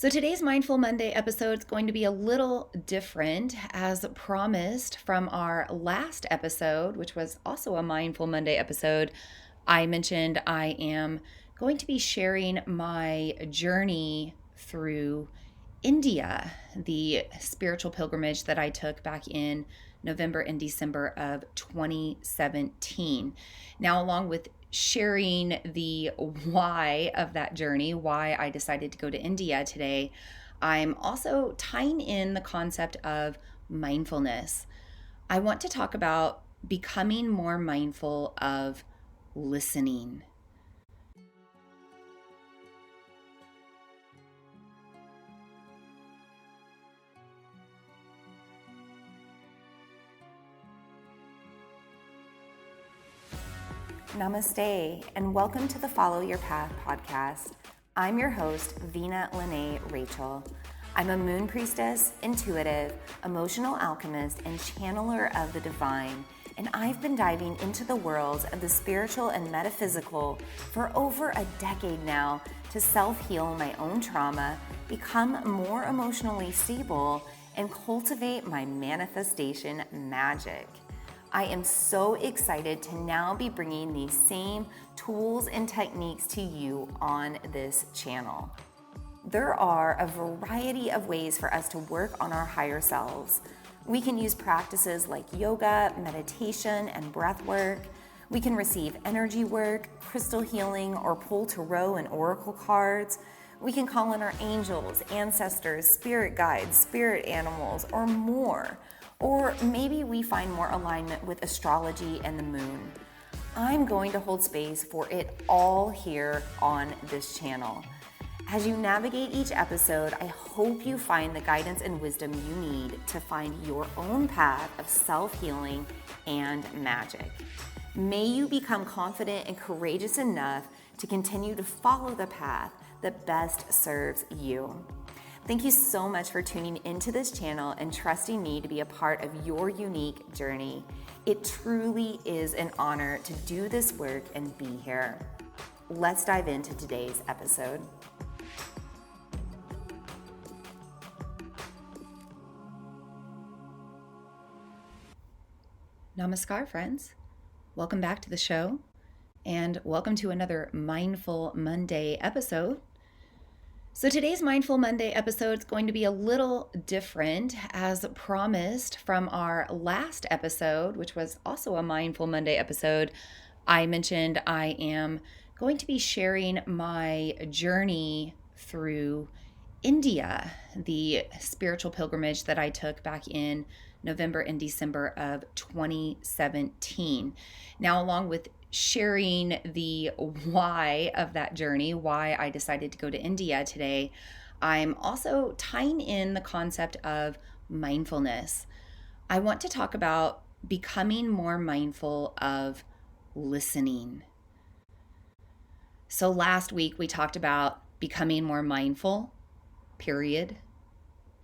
So today's Mindful Monday episode is going to be a little different, as promised from our last episode, which was also a Mindful Monday episode. I mentioned I am going to be sharing my journey through India, the spiritual pilgrimage that I took back in November and December of 2017. Now, along with sharing the why of that journey, why I decided to go to India today, I'm also tying in the concept of mindfulness. I want to talk about becoming more mindful of listening. Namaste, and welcome to the Follow Your Path podcast. I'm your host, Vina Lene Rachel. I'm a moon priestess, intuitive, emotional alchemist, and channeler of the divine, and I've been diving into the worlds of the spiritual and metaphysical for over a decade now to self-heal my own trauma, become more emotionally stable, and cultivate my manifestation magic. I am so excited to now be bringing these same tools and techniques to you on this channel. There are a variety of ways for us to work on our higher selves. We can use practices like yoga, meditation, and breath work. We can receive energy work, crystal healing, or pull tarot and oracle cards. We can call in our angels, ancestors, spirit guides, spirit animals, or more. Or maybe we find more alignment with astrology and the moon. I'm going to hold space for it all here on this channel. As you navigate each episode, I hope you find the guidance and wisdom you need to find your own path of self-healing and magic. May you become confident and courageous enough to continue to follow the path that best serves you. Thank you so much for tuning into this channel and trusting me to be a part of your unique journey. It truly is an honor to do this work and be here. Let's dive into today's episode. Namaskar, friends. Welcome back to the show, and welcome to another Mindful Monday episode. So today's Mindful Monday episode is going to be a little different, as promised from our last episode, which was also a Mindful Monday episode. I mentioned I am going to be sharing my journey through India, the spiritual pilgrimage that I took back in November and December of 2017. Now, along with sharing the why of that journey, why I decided to go to India today, I'm also tying in the concept of mindfulness. I want to talk about becoming more mindful of listening. So last week we talked about becoming more mindful, period,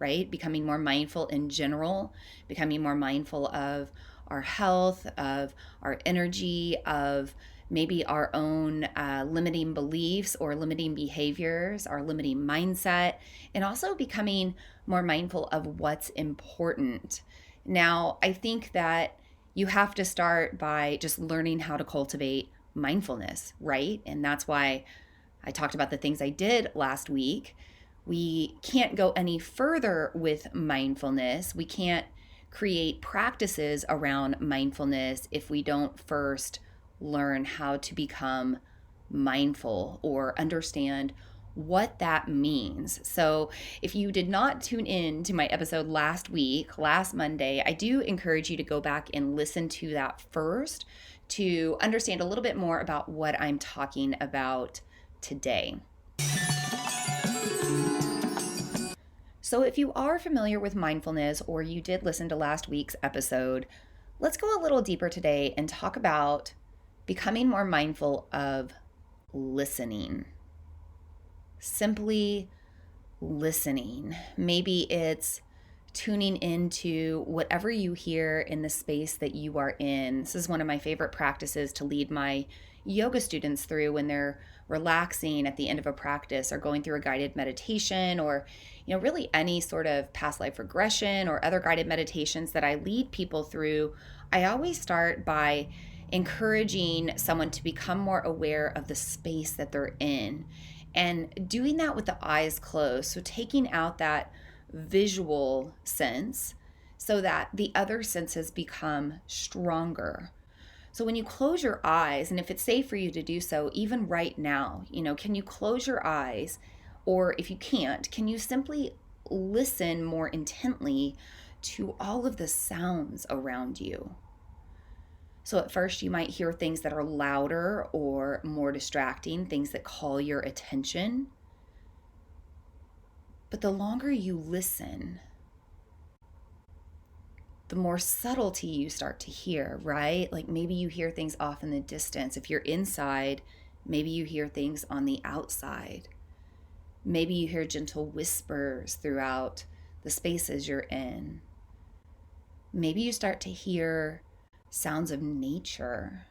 right? Becoming more mindful in general, becoming more mindful of our health, of our energy, of maybe our own limiting beliefs or limiting behaviors, our limiting mindset, and also becoming more mindful of what's important. Now, I think that you have to start by just learning how to cultivate mindfulness, right? And that's why I talked about the things I did last week. We can't go any further with mindfulness. We can't create practices around mindfulness if we don't first learn how to become mindful or understand what that means. So if you did not tune in to my episode last week, last Monday, I do encourage you to go back and listen to that first to understand a little bit more about what I'm talking about today. So if you are familiar with mindfulness or you did listen to last week's episode, let's go a little deeper today and talk about becoming more mindful of listening. Simply listening. Maybe it's tuning into whatever you hear in the space that you are in. This is one of my favorite practices to lead my yoga students through when they're relaxing at the end of a practice or going through a guided meditation or, really any sort of past life regression or other guided meditations that I lead people through, I always start by encouraging someone to become more aware of the space that they're in and doing that with the eyes closed. So taking out that visual sense so that the other senses become stronger. So when you close your eyes, and if it's safe for you to do so, even right now, can you close your eyes? Or if you can't, can you simply listen more intently to all of the sounds around you? So at first you might hear things that are louder or more distracting, things that call your attention. But the longer you listen, the more subtlety you start to hear, right? Like maybe you hear things off in the distance. If you're inside, maybe you hear things on the outside. Maybe you hear gentle whispers throughout the spaces you're in. Maybe you start to hear sounds of nature.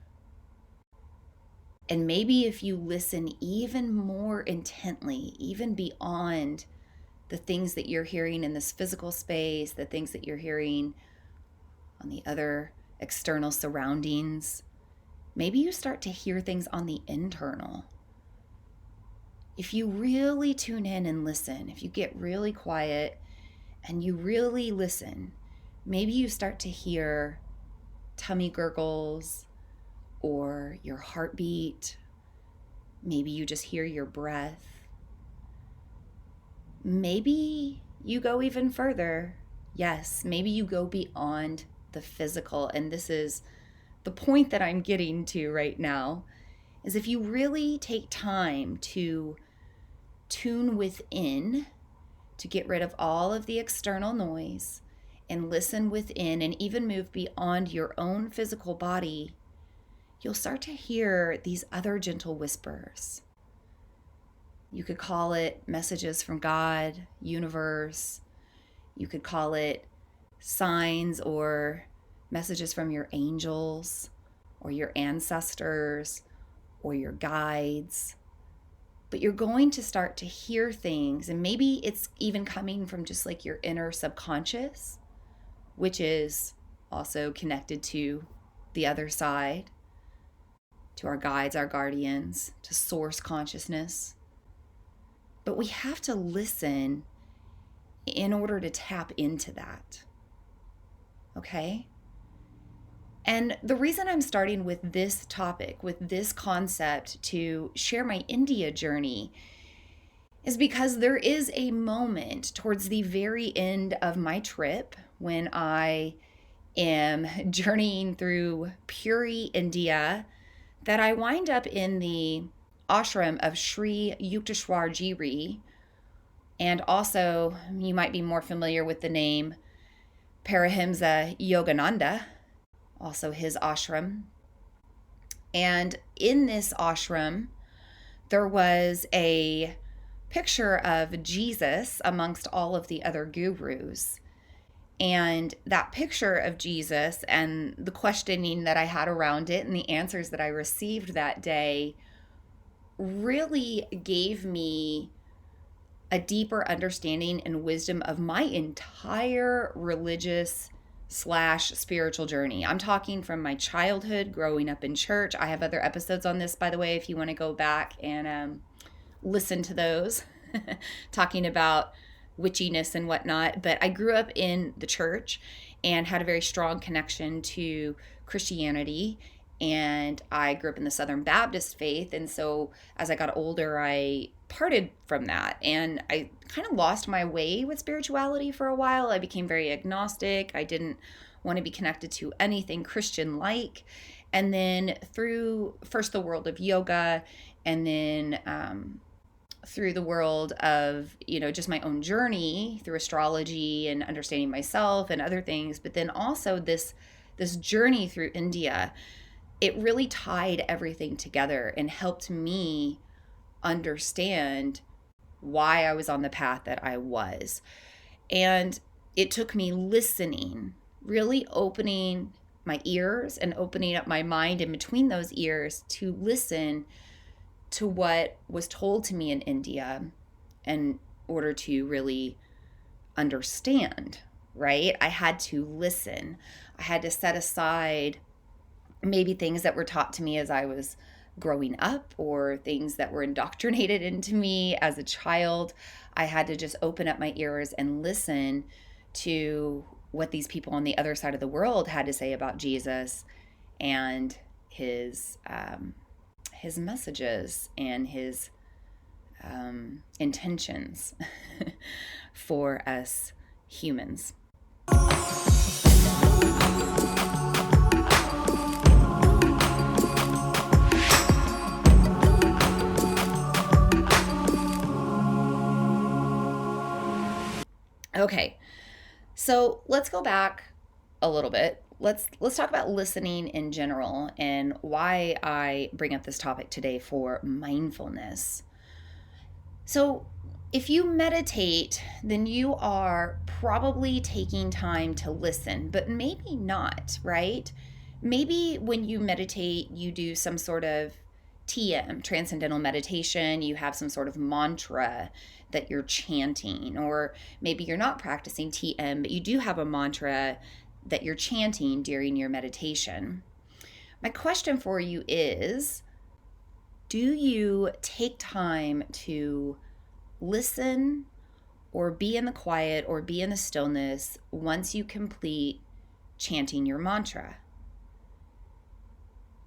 And maybe if you listen even more intently, even beyond the things that you're hearing in this physical space, the things that you're hearing on the other external surroundings, maybe you start to hear things on the internal. If you really tune in and listen, if you get really quiet and you really listen, maybe you start to hear tummy gurgles or your heartbeat. Maybe you just hear your breath. Maybe you go even further. Yes, maybe you go beyond the physical. And this is the point that I'm getting to right now, is if you really take time to tune within, to get rid of all of the external noise and listen within and even move beyond your own physical body, you'll start to hear these other gentle whispers. You could call it messages from God, universe. You could call it signs or messages from your angels or your ancestors or your guides. But you're going to start to hear things, and maybe it's even coming from just like your inner subconscious, which is also connected to the other side, to our guides, our guardians, to source consciousness. But we have to listen in order to tap into that. Okay? And the reason I'm starting with this topic, with this concept to share my India journey, is because there is a moment towards the very end of my trip when I am journeying through Puri, India, that I wind up in the ashram of Sri Yukteswar Giri. And also, you might be more familiar with the name Parahimsa Yogananda, also his ashram. And in this ashram, there was a picture of Jesus amongst all of the other gurus. And that picture of Jesus and the questioning that I had around it and the answers that I received that day really gave me a deeper understanding and wisdom of my entire religious / spiritual journey. I'm talking from my childhood, growing up in church. I have other episodes on this, by the way, if you want to go back and listen to those, talking about witchiness and whatnot. But I grew up in the church and had a very strong connection to Christianity. And I grew up in the Southern Baptist faith. And so as I got older, I parted from that. And I kind of lost my way with spirituality for a while. I became very agnostic. I didn't want to be connected to anything Christian-like. And then through first the world of yoga, and then through the world of, just my own journey through astrology and understanding myself and other things. But then also this journey through India, it really tied everything together and helped me understand why I was on the path that I was. And it took me listening, really opening my ears and opening up my mind in between those ears to listen to what was told to me in India in order to really understand, right? I had to listen. I had to set aside maybe things that were taught to me as I was growing up or things that were indoctrinated into me as a child. I had to just open up my ears and listen to what these people on the other side of the world had to say about Jesus and his messages and his intentions for us humans. Okay, so let's go back a little bit. Let's talk about listening in general and why I bring up this topic today for mindfulness. So, if you meditate, then you are probably taking time to listen, but maybe not, right? Maybe when you meditate, you do some sort of TM, transcendental meditation, you have some sort of mantra that you're chanting, or maybe you're not practicing TM, but you do have a mantra that you're chanting during your meditation. My question for you is, do you take time to listen or be in the quiet or be in the stillness once you complete chanting your mantra?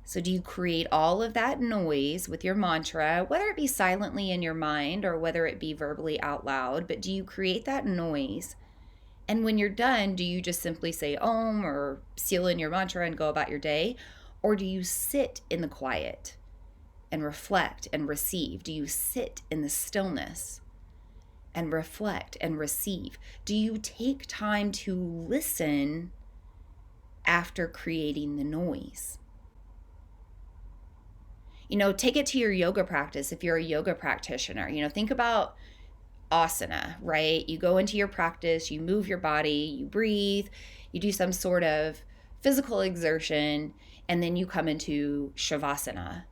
So do you create all of that noise with your mantra, whether it be silently in your mind or whether it be verbally out loud, but do you create that noise? And when you're done, do you just simply say Om or seal in your mantra and go about your day? Or do you sit in the quiet and reflect and receive? Do you sit in the stillness and reflect and receive? Do you take time to listen after creating the noise? Take it to your yoga practice if you're a yoga practitioner. Think about asana, right? You go into your practice, you move your body, you breathe, you do some sort of physical exertion, and then you come into shavasana.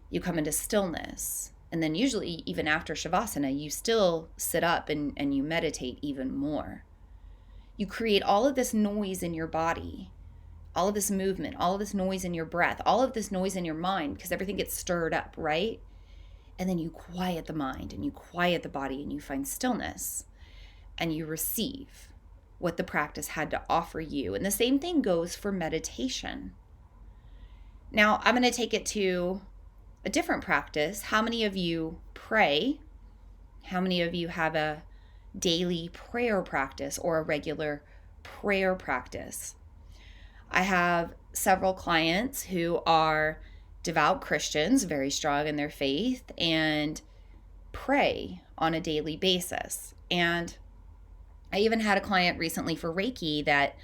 You come into stillness. And then usually even after shavasana, you still sit up and you meditate even more. You create all of this noise in your body, all of this movement, all of this noise in your breath, all of this noise in your mind, because everything gets stirred up, right? And then you quiet the mind and you quiet the body and you find stillness and you receive what the practice had to offer you. And the same thing goes for meditation. Now, I'm going to take it to a different practice. How many of you pray? How many of you have a daily prayer practice or a regular prayer practice? I have several clients who are devout Christians, very strong in their faith, and pray on a daily basis. And I even had a client recently for Reiki that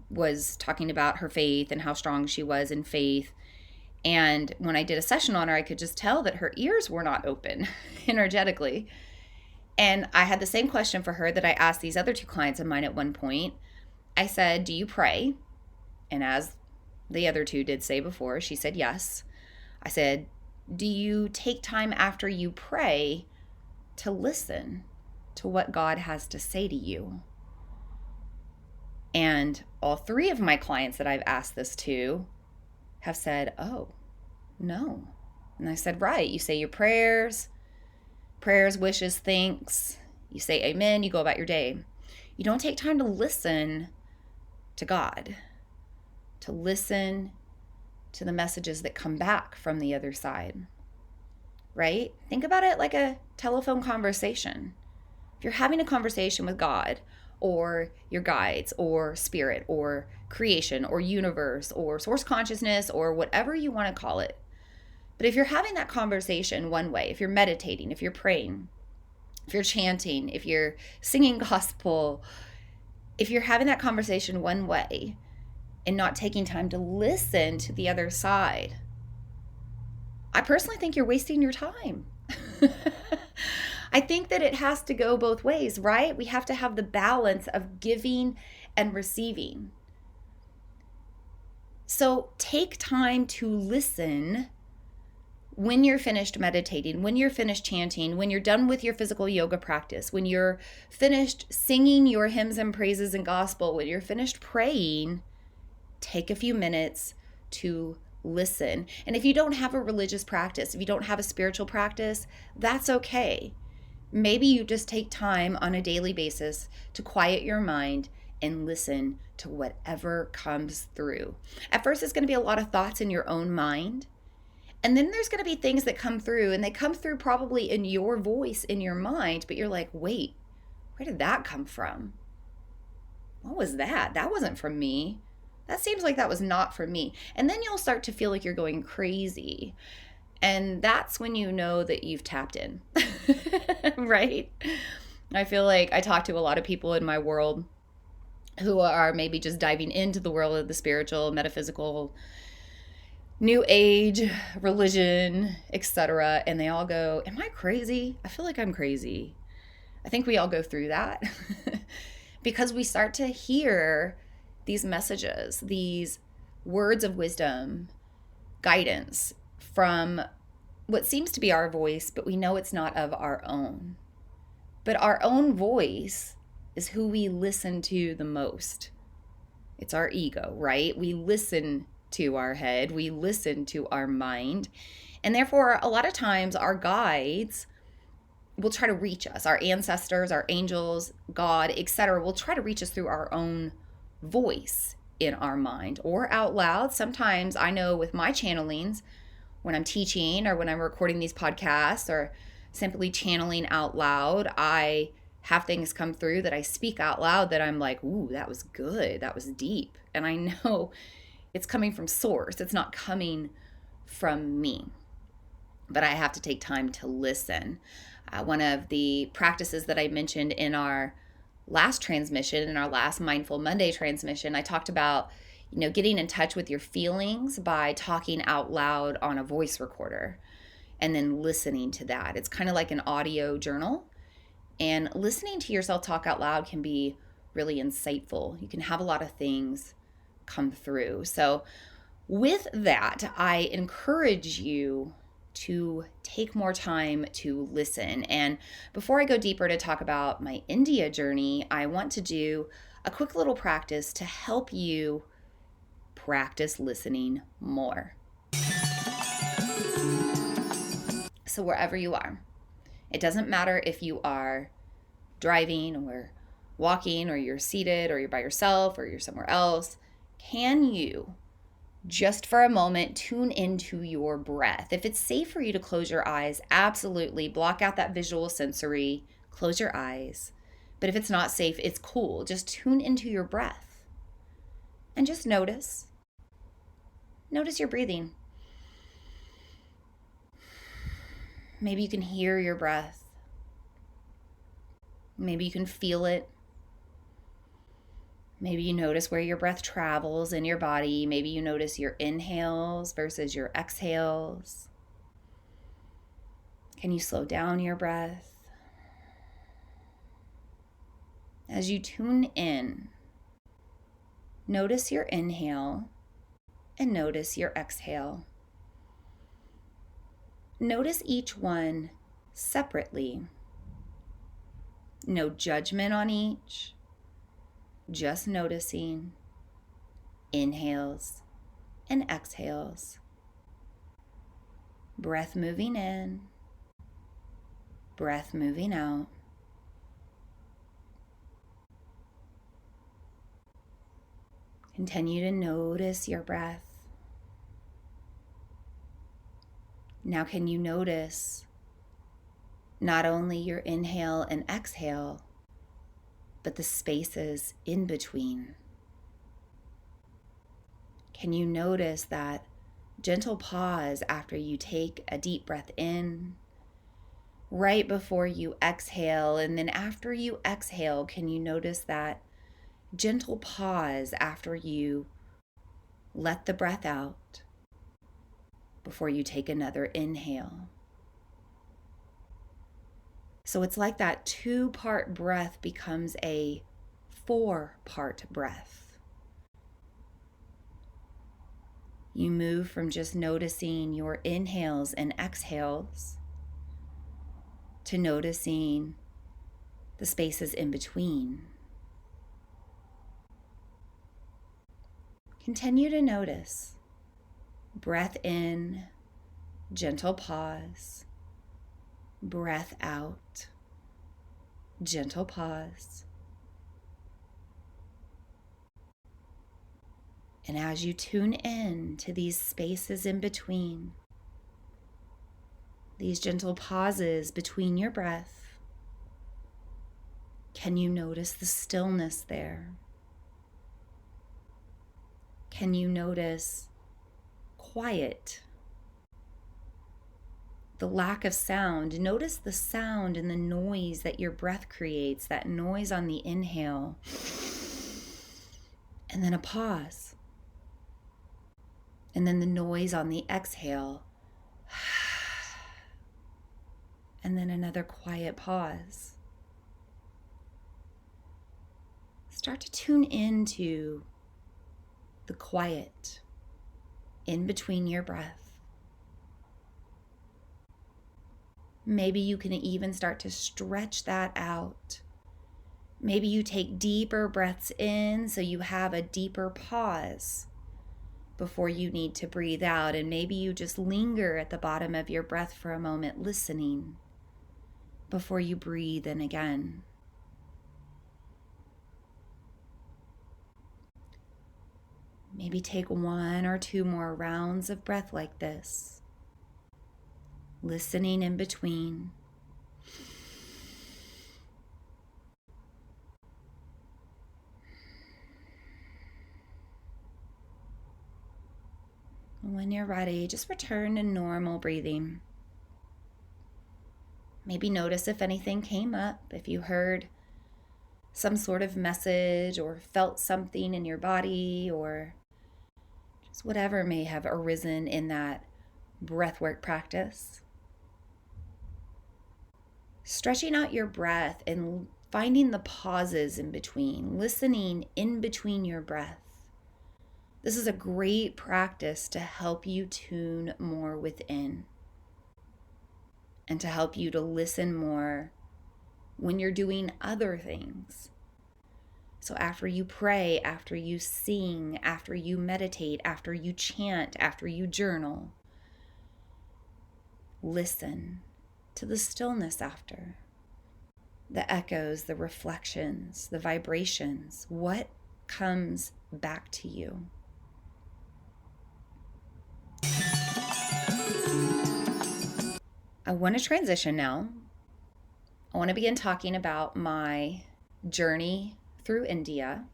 was talking about her faith and how strong she was in faith. And when I did a session on her, I could just tell that her ears were not open energetically. And I had the same question for her that I asked these other two clients of mine at one point. I said, do you pray? And as the other two did say before, she said yes. I said, do you take time after you pray to listen to what God has to say to you? And all three of my clients that I've asked this to have said, oh, no. And I said, right, you say your prayers, wishes, thanks. You say amen, you go about your day. You don't take time to listen to God, to listen to the messages that come back from the other side, right? Think about it like a telephone conversation. If you're having a conversation with God or your guides or spirit or creation or universe or source consciousness or whatever you want to call it, but if you're having that conversation one way, if you're meditating, if you're praying, if you're chanting, if you're singing gospel, if you're having that conversation one way, and not taking time to listen to the other side, I personally think you're wasting your time. I think that it has to go both ways, right? We have to have the balance of giving and receiving. So take time to listen when you're finished meditating, when you're finished chanting, when you're done with your physical yoga practice, when you're finished singing your hymns and praises and gospel, when you're finished praying, take a few minutes to listen. And if you don't have a religious practice, if you don't have a spiritual practice, that's okay. Maybe you just take time on a daily basis to quiet your mind and listen to whatever comes through. At first, it's going to be a lot of thoughts in your own mind. And then there's going to be things that come through, and they come through probably in your voice, in your mind, but you're like, wait, where did that come from? What was that? That wasn't from me. That seems like that was not from me. And then you'll start to feel like you're going crazy. And that's when you know that you've tapped in, right? I feel like I talk to a lot of people in my world who are maybe just diving into the world of the spiritual, metaphysical, new age, religion, etc. And they all go, am I crazy? I feel like I'm crazy. I think we all go through that because we start to hear these messages, these words of wisdom, guidance from what seems to be our voice, but we know it's not of our own. But our own voice is who we listen to the most. It's our ego, right? We listen to our head, we listen to our mind, and therefore a lot of times our guides will try to reach us. Our ancestors, our angels, God, etc. will try to reach us through our own voice in our mind or out loud. Sometimes I know with my channelings, when I'm teaching or when I'm recording these podcasts or simply channeling out loud, I have things come through that I speak out loud that I'm like, ooh, that was good. That was deep. And I know it's coming from source. It's not coming from me. But I have to take time to listen. One of the practices that I mentioned in our last transmission, in our last Mindful Monday transmission, I talked about, getting in touch with your feelings by talking out loud on a voice recorder and then listening to that. It's kind of like an audio journal. And listening to yourself talk out loud can be really insightful. You can have a lot of things come through. So with that, I encourage you to take more time to listen. And before I go deeper to talk about my India journey, I want to do a quick little practice to help you practice listening more. So wherever you are, it doesn't matter if you are driving or walking or you're seated or you're by yourself or you're somewhere else, can you just for a moment tune into your breath? If it's safe for you to close your eyes, absolutely block out that visual sensory, close your eyes. But if it's not safe, it's cool. Just tune into your breath and just notice. Notice your breathing. Maybe you can hear your breath. Maybe you can feel it. Maybe you notice where your breath travels in your body. Maybe you notice your inhales versus your exhales. Can you slow down your breath? As you tune in, notice your inhale and notice your exhale. Notice each one separately. No judgment on each. Just noticing inhales and exhales. Breath moving in, breath moving out. Continue to notice your breath. Now, can you notice not only your inhale and exhale, but the spaces in between? Can you notice that gentle pause after you take a deep breath in, right before you exhale, and then after you exhale, can you notice that gentle pause after you let the breath out before you take another inhale? So it's like that 2-part breath becomes a 4-part breath. You move from just noticing your inhales and exhales to noticing the spaces in between. Continue to notice. Breath in, gentle pause. Breath out, gentle pause. And as you tune in to these spaces in between, these gentle pauses between your breath, can you notice the stillness there? Can you notice quiet? The lack of sound. Notice the sound and the noise that your breath creates, that noise on the inhale. And then a pause. And then the noise on the exhale. And then another quiet pause. Start to tune into the quiet in between your breath. Maybe you can even start to stretch that out. Maybe you take deeper breaths in so you have a deeper pause before you need to breathe out. And maybe you just linger at the bottom of your breath for a moment, listening before you breathe in again. Maybe take 1 or 2 more rounds of breath like this, listening in between. When you're ready, just return to normal breathing. Maybe notice if anything came up, if you heard some sort of message or felt something in your body, or just whatever may have arisen in that breathwork practice. Stretching out your breath and finding the pauses in between, listening in between your breath. This is a great practice to help you tune more within and to help you to listen more when you're doing other things. So after you pray, after you sing, after you meditate, after you chant, after you journal, listen to the stillness after, the echoes, the reflections, the vibrations. What comes back to you? I want to transition now. I want to begin talking about my journey through India.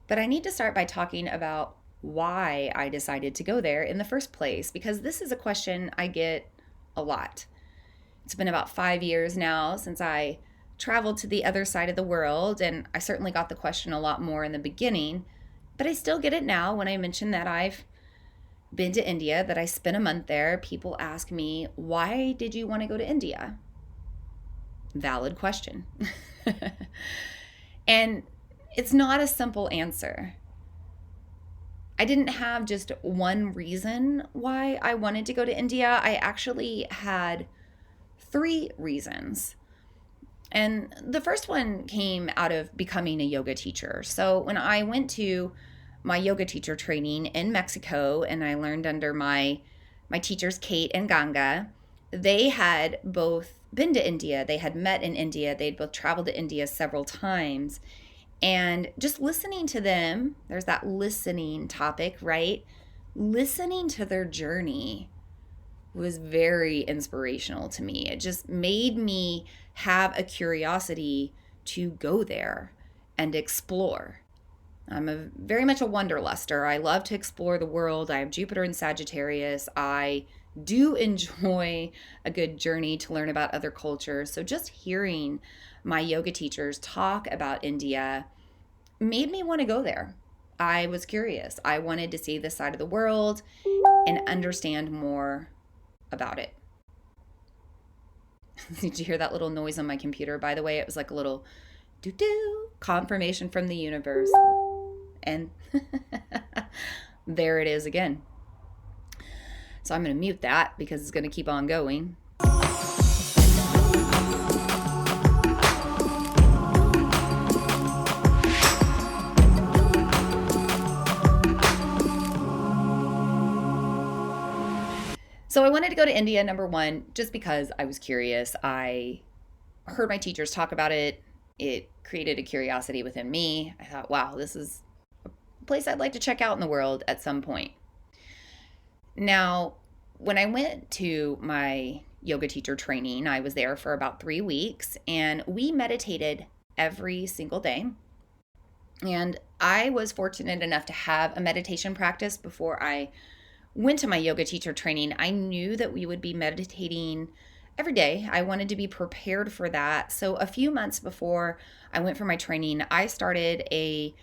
But I need to start by talking about why I decided to go there in the first place, because this is a question I get a lot. It's been about 5 years now since I traveled to the other side of the world, and I certainly got the question a lot more in the beginning, but I still get it now when I mention that I've been to India, that I spent a month there. People ask me, why did you want to go to India? Valid question. And it's not a simple answer. I didn't have just one reason why I wanted to go to India. I actually had 3 reasons. And the first one came out of becoming a yoga teacher. So when I went to my yoga teacher training in Mexico, and I learned under my teachers, Kate and Ganga, they had both been to India. They had met in India. They'd both traveled to India several times. And just listening to them, there's that listening topic, right? Listening to their journey was very inspirational to me. It just made me have a curiosity to go there and explore. I'm very much a wanderluster. I love to explore the world. I have Jupiter in Sagittarius. I do enjoy a good journey to learn about other cultures. So just hearing my yoga teachers talk about India made me want to go there. I was curious. I wanted to see this side of the world and understand more about it. Did you hear that little noise on my computer? By the way, it was like a little doo-doo confirmation from the universe. And there it is again. So I'm going to mute that because it's going to keep on going. So I wanted to go to India, number one, just because I was curious. I heard my teachers talk about it. It created a curiosity within me. I thought, wow, this is a place I'd like to check out in the world at some point. Now, when I went to my yoga teacher training, I was there for about 3 weeks and we meditated every single day. And I was fortunate enough to have a meditation practice before I went to my yoga teacher training. I knew that we would be meditating every day. I wanted to be prepared for that. So a few months before I went for my training, I started a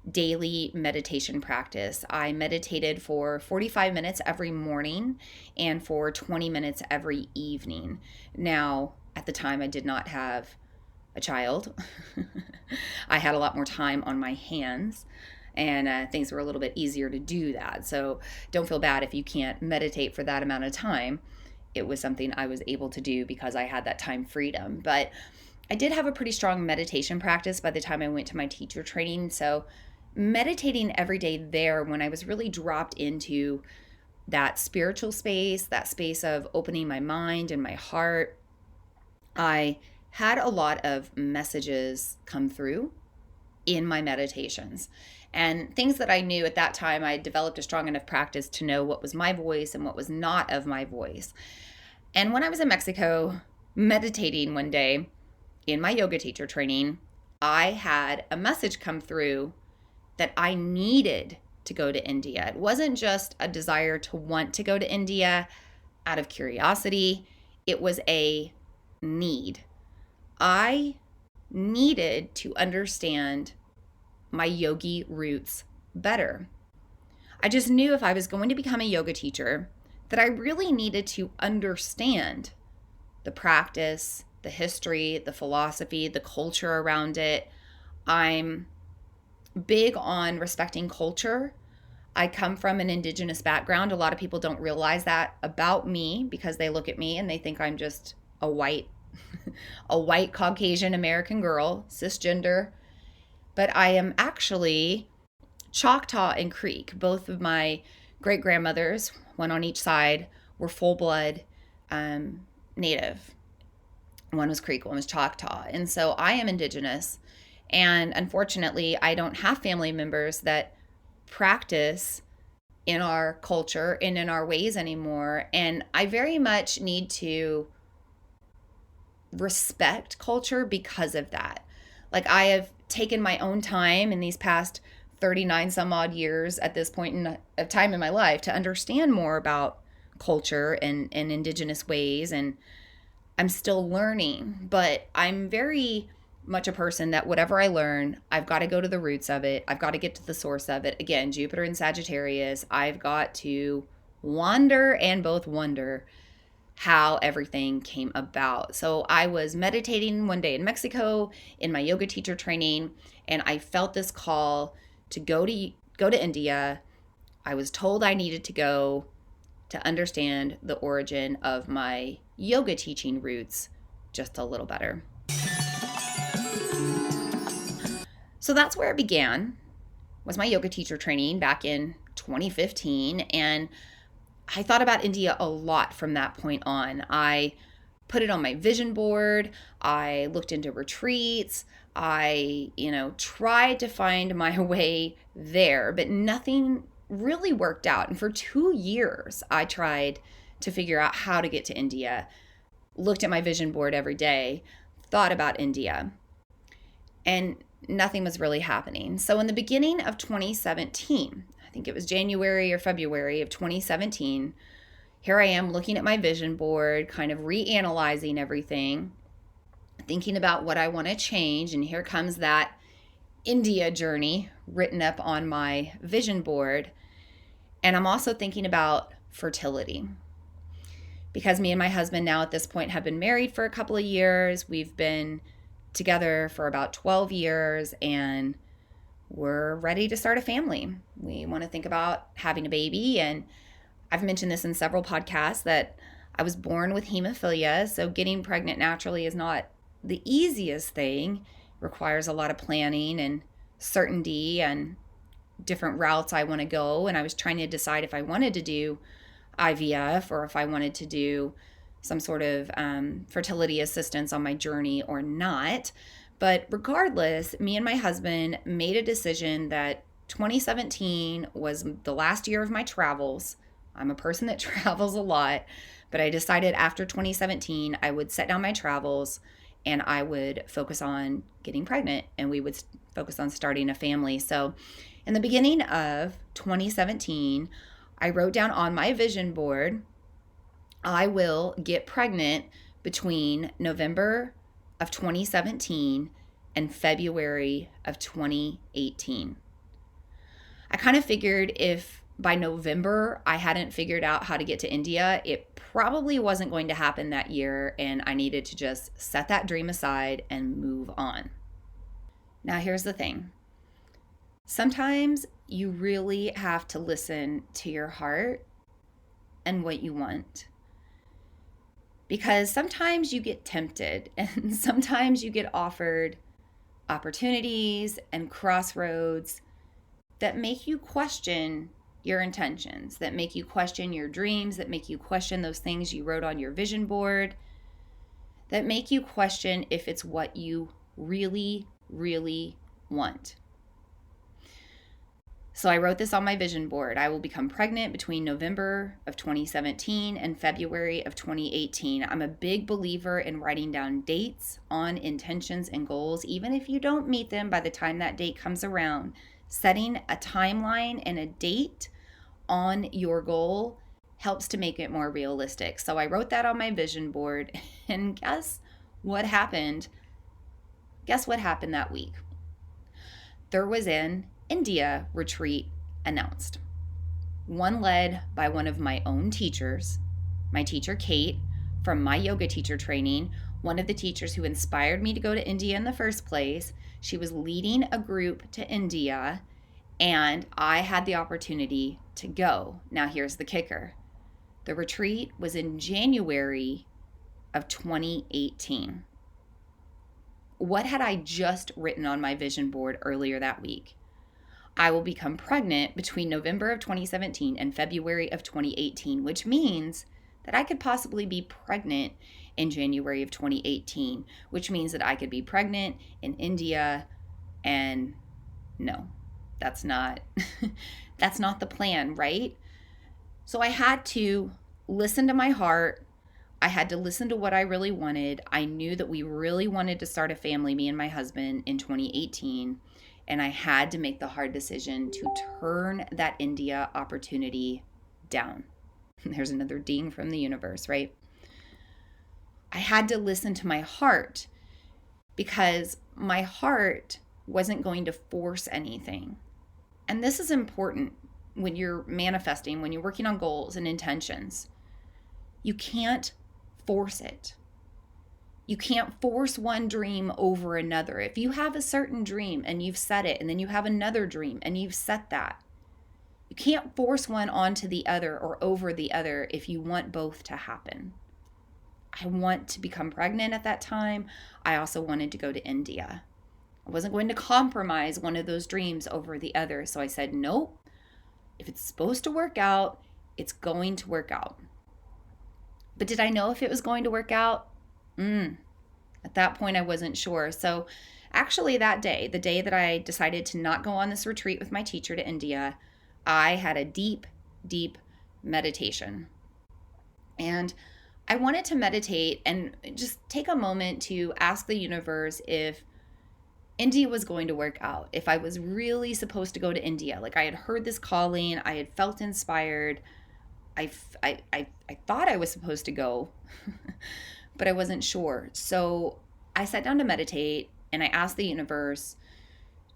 daily meditation practice. I meditated for 45 minutes every morning and for 20 minutes every evening. Now, at the time, I did not have a child. I had a lot more time on my hands, and things were a little bit easier to do that. So don't feel bad if you can't meditate for that amount of time. It was something I was able to do because I had that time freedom. But I did have a pretty strong meditation practice by the time I went to my teacher training. So meditating every day there, when I was really dropped into that spiritual space, that space of opening my mind and my heart, I had a lot of messages come through in my meditations. And things that I knew at that time, I developed a strong enough practice to know what was my voice and what was not of my voice. And when I was in Mexico meditating one day in my yoga teacher training, I had a message come through that I needed to go to India. It wasn't just a desire to want to go to India out of curiosity. It was a need. I needed to understand my yogi roots better. I just knew if I was going to become a yoga teacher that I really needed to understand the practice, the history, the philosophy, the culture around it. I'm big on respecting culture. I come from an indigenous background. A lot of people don't realize that about me because they look at me and they think I'm just a white Caucasian American girl, cisgender. But I am actually Choctaw and Creek. Both of my great grandmothers, one on each side, were full blood Native. One was Creek, one was Choctaw. And so I am indigenous. And unfortunately, I don't have family members that practice in our culture and in our ways anymore. And I very much need to respect culture because of that. Like, I have taken my own time in these past 39 some odd years at this point of time in my life to understand more about culture and indigenous ways. And I'm still learning, but I'm very much a person that whatever I learn, I've got to go to the roots of it. I've got to get to the source of it. Again, Jupiter and Sagittarius, I've got to wander and both wonder how everything came about. So I was meditating one day in Mexico in my yoga teacher training, and I felt this call to go to India. I was told I needed to go to understand the origin of my yoga teaching roots just a little better. So that's where it began, was my yoga teacher training back in 2015. And I thought about India a lot from that point on. I put it on my vision board. I looked into retreats. I, tried to find my way there, but nothing really worked out. And for 2 years, I tried to figure out how to get to India, looked at my vision board every day, thought about India, and nothing was really happening. So in the beginning of 2017, I think it was January or February of 2017, here I am looking at my vision board, kind of reanalyzing everything, thinking about what I want to change. And here comes that India journey written up on my vision board. And I'm also thinking about fertility, because me and my husband now at this point have been married for a couple of years. We've been together for about 12 years, and we're ready to start a family. We want to think about having a baby. And I've mentioned this in several podcasts that I was born with hemophilia. So getting pregnant naturally is not the easiest thing. It requires a lot of planning and certainty and different routes I want to go. And I was trying to decide if I wanted to do IVF or if I wanted to do some sort of fertility assistance on my journey or not. But regardless, me and my husband made a decision that 2017 was the last year of my travels. I'm a person that travels a lot, but I decided after 2017 I would set down my travels and I would focus on getting pregnant and we would focus on starting a family. So in the beginning of 2017, I wrote down on my vision board, I will get pregnant between November of 2017 and February of 2018. I kind of figured if by November I hadn't figured out how to get to India, it probably wasn't going to happen that year, and I needed to just set that dream aside and move on. Now, here's the thing. Sometimes you really have to listen to your heart and what you want. Because sometimes you get tempted and sometimes you get offered opportunities and crossroads that make you question your intentions, that make you question your dreams, that make you question those things you wrote on your vision board, that make you question if it's what you really, really want. So I wrote this on my vision board. I will become pregnant between November of 2017 and February of 2018. I'm a big believer in writing down dates on intentions and goals, even if you don't meet them by the time that date comes around. Setting a timeline and a date on your goal helps to make it more realistic. So I wrote that on my vision board, and guess what happened? Guess what happened that week? There was an India retreat announced. One led by one of my own teachers, my teacher Kate, from my yoga teacher training, one of the teachers who inspired me to go to India in the first place. She was leading a group to India, and I had the opportunity to go. Now, here's the kicker. The retreat was in January of 2018. What had I just written on my vision board earlier that week? I will become pregnant between November of 2017 and February of 2018, which means that I could possibly be pregnant in January of 2018, which means that I could be pregnant in India. And no, that's not that's not the plan, right? So I had to listen to my heart. I had to listen to what I really wanted. I knew that we really wanted to start a family, me and my husband, in 2018. And I had to make the hard decision to turn that India opportunity down. There's another ding from the universe, right? I had to listen to my heart because my heart wasn't going to force anything. And this is important when you're manifesting, when you're working on goals and intentions. You can't force it. You can't force one dream over another. If you have a certain dream and you've set it, and then you have another dream and you've set that, you can't force one onto the other or over the other if you want both to happen. I want to become pregnant at that time. I also wanted to go to India. I wasn't going to compromise one of those dreams over the other. So I said, nope, if it's supposed to work out, it's going to work out. But did I know if it was going to work out? At that point, I wasn't sure. So actually that day, the day that I decided to not go on this retreat with my teacher to India, I had a deep, deep meditation. And I wanted to meditate and just take a moment to ask the universe if India was going to work out, if I was really supposed to go to India. Like, I had heard this calling, I had felt inspired. I thought I was supposed to go, but I wasn't sure. So I sat down to meditate and I asked the universe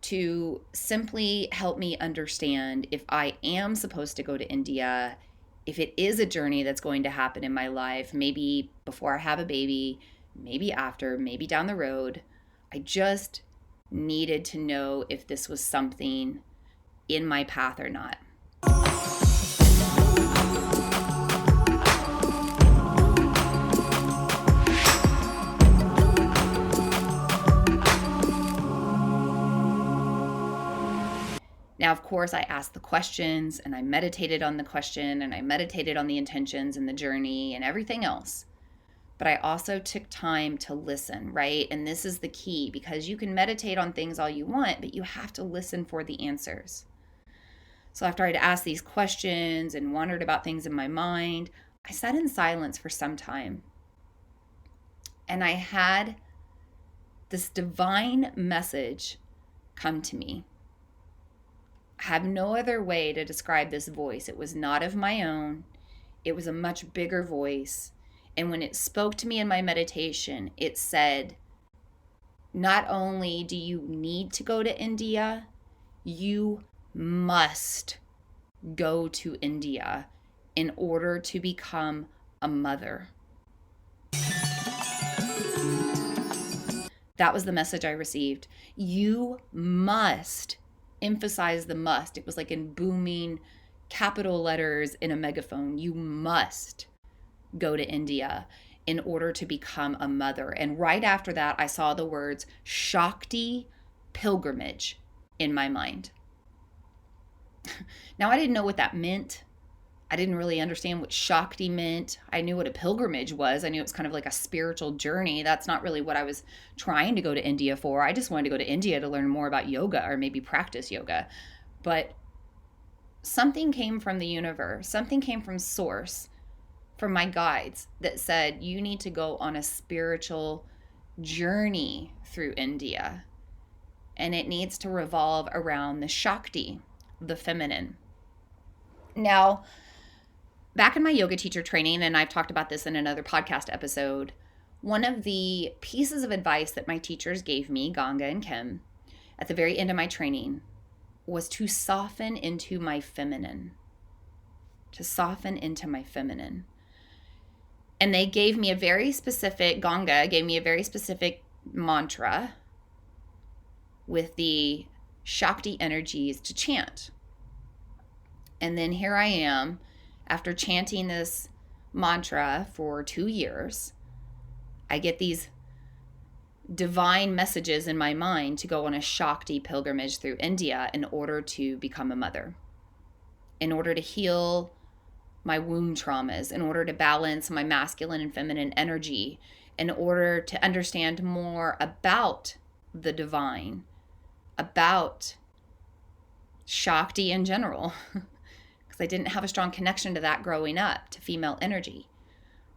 to simply help me understand if I am supposed to go to India, if it is a journey that's going to happen in my life, maybe before I have a baby, maybe after, maybe down the road. I just needed to know if this was something in my path or not. Now, of course, I asked the questions and I meditated on the question and I meditated on the intentions and the journey and everything else. But I also took time to listen, right? And this is the key, because you can meditate on things all you want, but you have to listen for the answers. So after I'd asked these questions and wondered about things in my mind, I sat in silence for some time. And I had this divine message come to me. I have no other way to describe this voice. It was not of my own. It was a much bigger voice. And when it spoke to me in my meditation, it said, not only do you need to go to India, you must go to India in order to become a mother. That was the message I received. You must, emphasize the must. It was like in booming capital letters in a megaphone. You must go to India in order to become a mother. And right after that, I saw the words Shakti pilgrimage in my mind. Now, I didn't know what that meant. I didn't really understand what Shakti meant. I knew what a pilgrimage was. I knew it was kind of like a spiritual journey. That's not really what I was trying to go to India for. I just wanted to go to India to learn more about yoga or maybe practice yoga. But something came from the universe, something came from source, from my guides, that said, you need to go on a spiritual journey through India. And it needs to revolve around the Shakti, the feminine. Now, back in my yoga teacher training, and I've talked about this in another podcast episode, one of the pieces of advice that my teachers gave me, Ganga and Kim, at the very end of my training was to soften into my feminine. To soften into my feminine. And they gave me a very specific, Ganga gave me a very specific mantra with the Shakti energies to chant. And then here I am, after chanting this mantra for 2 years, I get these divine messages in my mind to go on a Shakti pilgrimage through India in order to become a mother, in order to heal my womb traumas, in order to balance my masculine and feminine energy, in order to understand more about the divine, about Shakti in general, because I didn't have a strong connection to that growing up, to female energy.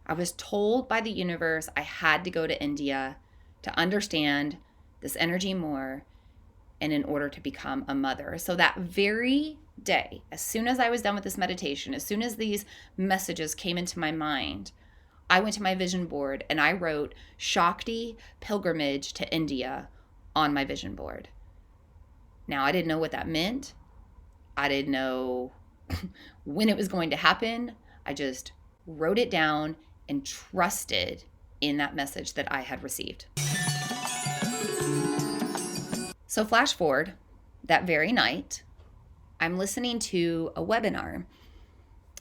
I was told by the universe I had to go to India to understand this energy more and in order to become a mother. So that very day, as soon as I was done with this meditation, as soon as these messages came into my mind, I went to my vision board and I wrote Shakti pilgrimage to India on my vision board. Now, I didn't know what that meant. I didn't know when it was going to happen. I just wrote it down and trusted in that message that I had received. So flash forward, that very night, I'm listening to a webinar.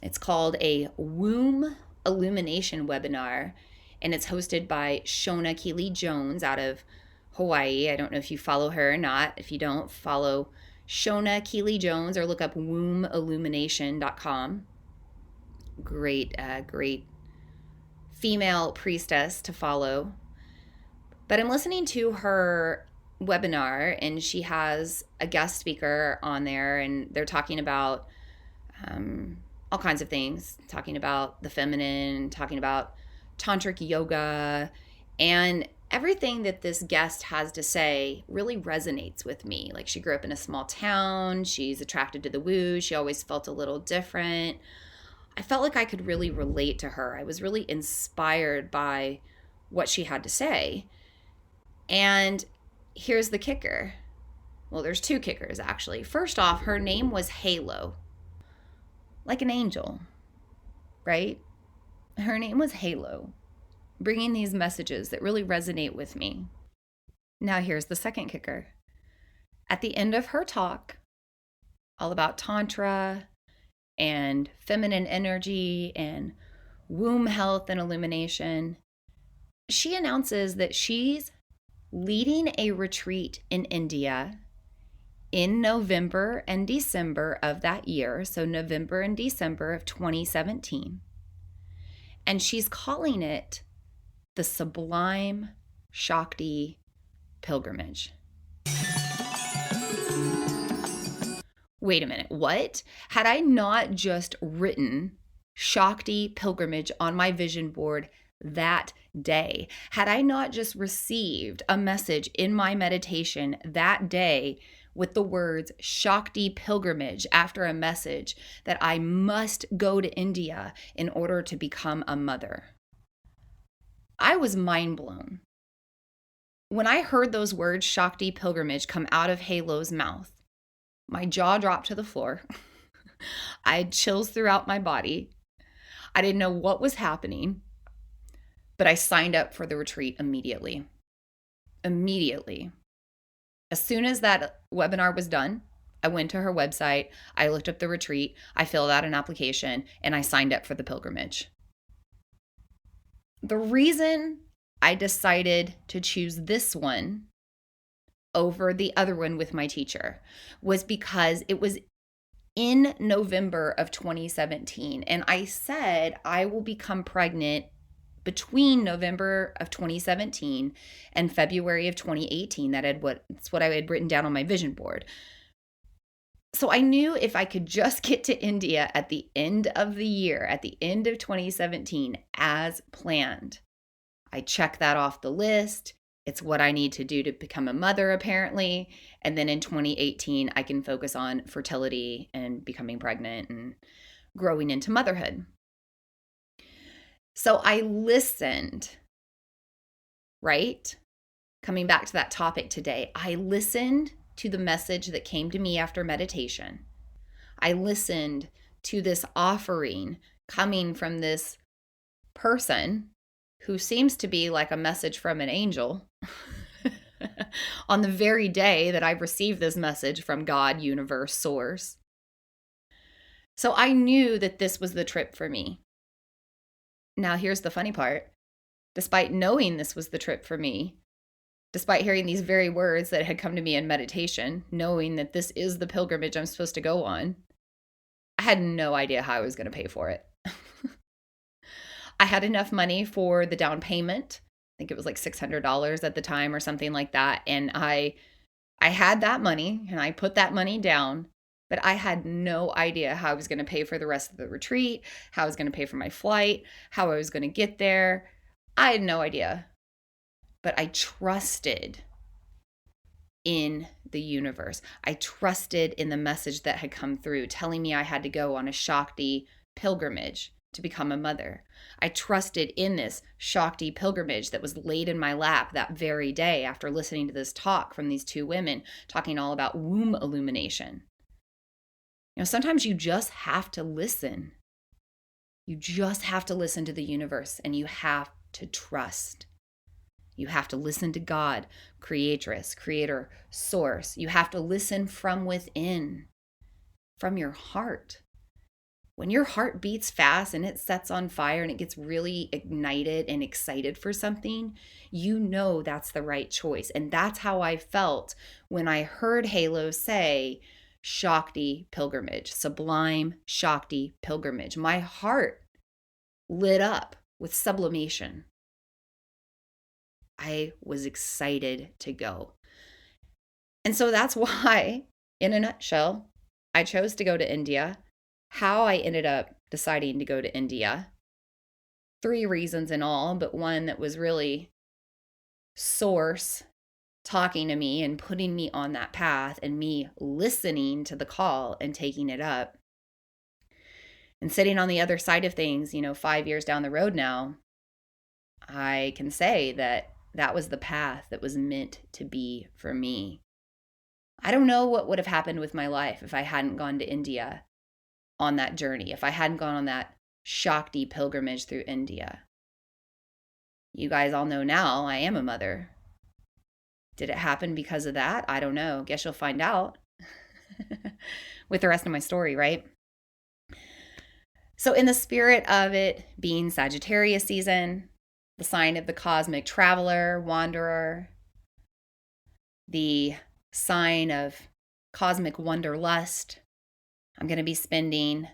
It's called a womb illumination webinar, and it's hosted by Shona Keeley Jones out of Hawaii. I don't know if you follow her or not. If you don't, follow Shona Keeley Jones or look up wombillumination.com. Great female priestess to follow. But I'm listening to her webinar, and she has a guest speaker on there, and they're talking about all kinds of things, talking about the feminine, talking about tantric yoga, and everything that this guest has to say really resonates with me. Like, she grew up in a small town, she's attracted to the woo, she always felt a little different. I felt like I could really relate to her. I was really inspired by what she had to say. And here's the kicker. Well, there's two kickers, actually. First off, her name was Halo, like an angel, right? Her name was Halo, bringing these messages that really resonate with me. Now, here's the second kicker. At the end of her talk, all about Tantra and feminine energy and womb health and illumination, she announces that she's leading a retreat in India in November and December of that year, so November and December of 2017. And she's calling it the Sublime Shakti Pilgrimage. Wait a minute, what? Had I not just written Shakti Pilgrimage on my vision board that day? Had I not just received a message in my meditation that day with the words Shakti Pilgrimage after a message that I must go to India in order to become a mother? I was mind blown. When I heard those words, Shakti Pilgrimage, come out of Halo's mouth, my jaw dropped to the floor. I had chills throughout my body. I didn't know what was happening, but I signed up for the retreat immediately. Immediately. As soon as that webinar was done, I went to her website, I looked up the retreat, I filled out an application, and I signed up for the pilgrimage. The reason I decided to choose this one over the other one with my teacher was because it was in November of 2017. And I said I will become pregnant between November of 2017 and February of 2018. That's what I had written down on my vision board. So I knew if I could just get to India at the end of the year, at the end of 2017, as planned, I check that off the list. It's what I need to do to become a mother, apparently. And then in 2018, I can focus on fertility and becoming pregnant and growing into motherhood. So I listened, right? Coming back to that topic today, I listened to the message that came to me after meditation. I listened to this offering coming from this person who seems to be like a message from an angel on the very day that I received this message from God, universe, source. So I knew that this was the trip for me. Now, here's the funny part. Despite knowing this was the trip for me, despite hearing these very words that had come to me in meditation, knowing that this is the pilgrimage I'm supposed to go on, I had no idea how I was going to pay for it. I had enough money for the down payment. I think it was like $600 at the time or something like that. And I had that money and I put that money down, but I had no idea how I was going to pay for the rest of the retreat, how I was going to pay for my flight, how I was going to get there. I had no idea. But I trusted in the universe. I trusted in the message that had come through telling me I had to go on a Shakti pilgrimage to become a mother. I trusted in this Shakti pilgrimage that was laid in my lap that very day after listening to this talk from these two women talking all about womb illumination. You know, sometimes you just have to listen. You just have to listen to the universe and you have to trust. You have to listen to God, creatress, creator, source. You have to listen from within, from your heart. When your heart beats fast and it sets on fire and it gets really ignited and excited for something, you know that's the right choice. And that's how I felt when I heard Halo say Shakti pilgrimage, sublime Shakti pilgrimage. My heart lit up with sublimation. I was excited to go. And so that's why, in a nutshell, I chose to go to India. How I ended up deciding to go to India. 3 reasons in all, but one that was really source talking to me and putting me on that path and me listening to the call and taking it up. And sitting on the other side of things, 5 years down the road now, I can say that that was the path that was meant to be for me. I don't know what would have happened with my life if I hadn't gone to India on that journey, if I hadn't gone on that Shakti pilgrimage through India. You guys all know now I am a mother. Did it happen because of that? I don't know. Guess you'll find out with the rest of my story, right? So, in the spirit of it being Sagittarius season, the sign of the cosmic traveler, wanderer, the sign of cosmic wanderlust, I'm going to be spending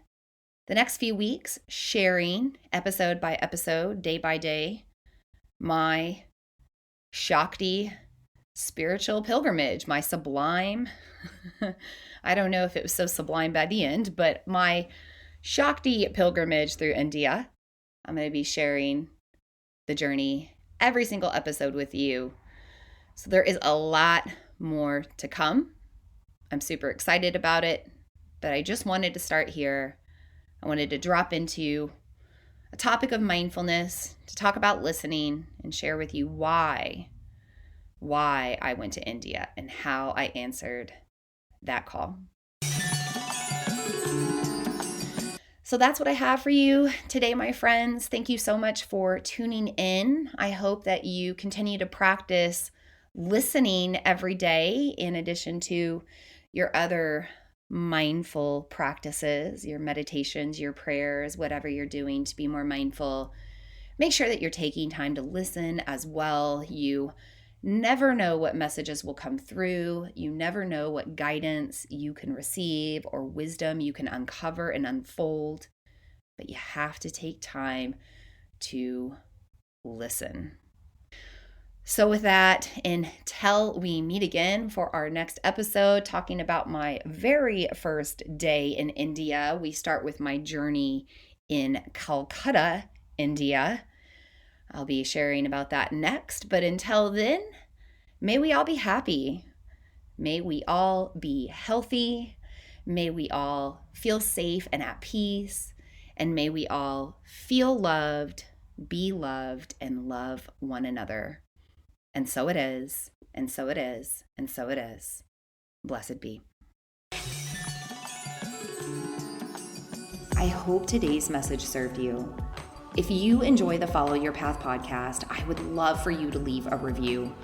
the next few weeks sharing episode by episode, day by day, my Shakti spiritual pilgrimage, my sublime, I don't know if it was so sublime by the end, but my Shakti pilgrimage through India. I'm going to be sharing the journey every single episode with you. So there is a lot more to come. I'm super excited about it, but I just wanted to start here. I wanted to drop into a topic of mindfulness, to talk about listening and share with you why I went to India and how I answered that call. So that's what I have for you today, my friends. Thank you so much for tuning in. I hope that you continue to practice listening every day in addition to your other mindful practices, your meditations, your prayers, whatever you're doing to be more mindful. Make sure that you're taking time to listen as well. You never know what messages will come through. You never know what guidance you can receive or wisdom you can uncover and unfold. But you have to take time to listen. So with that, until we meet again for our next episode, talking about my very first day in India, we start with my journey in Calcutta, India. I'll be sharing about that next. But until then, may we all be happy. May we all be healthy. May we all feel safe and at peace. And may we all feel loved, be loved, and love one another. And so it is, and so it is, and so it is. Blessed be. I hope today's message served you. If you enjoy the Follow Your Path podcast, I would love for you to leave a review.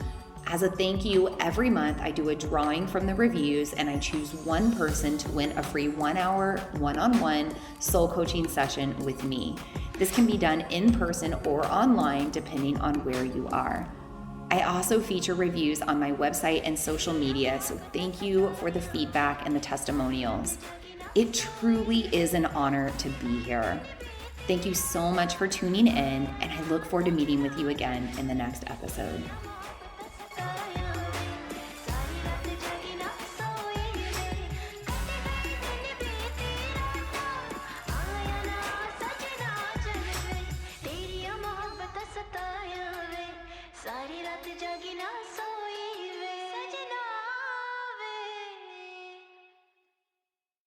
As a thank you, every month I do a drawing from the reviews and I choose one person to win a free 1-hour, one-on-one soul coaching session with me. This can be done in person or online depending on where you are. I also feature reviews on my website and social media, so thank you for the feedback and the testimonials. It truly is an honor to be here. Thank you so much for tuning in, and I look forward to meeting with you again in the next episode.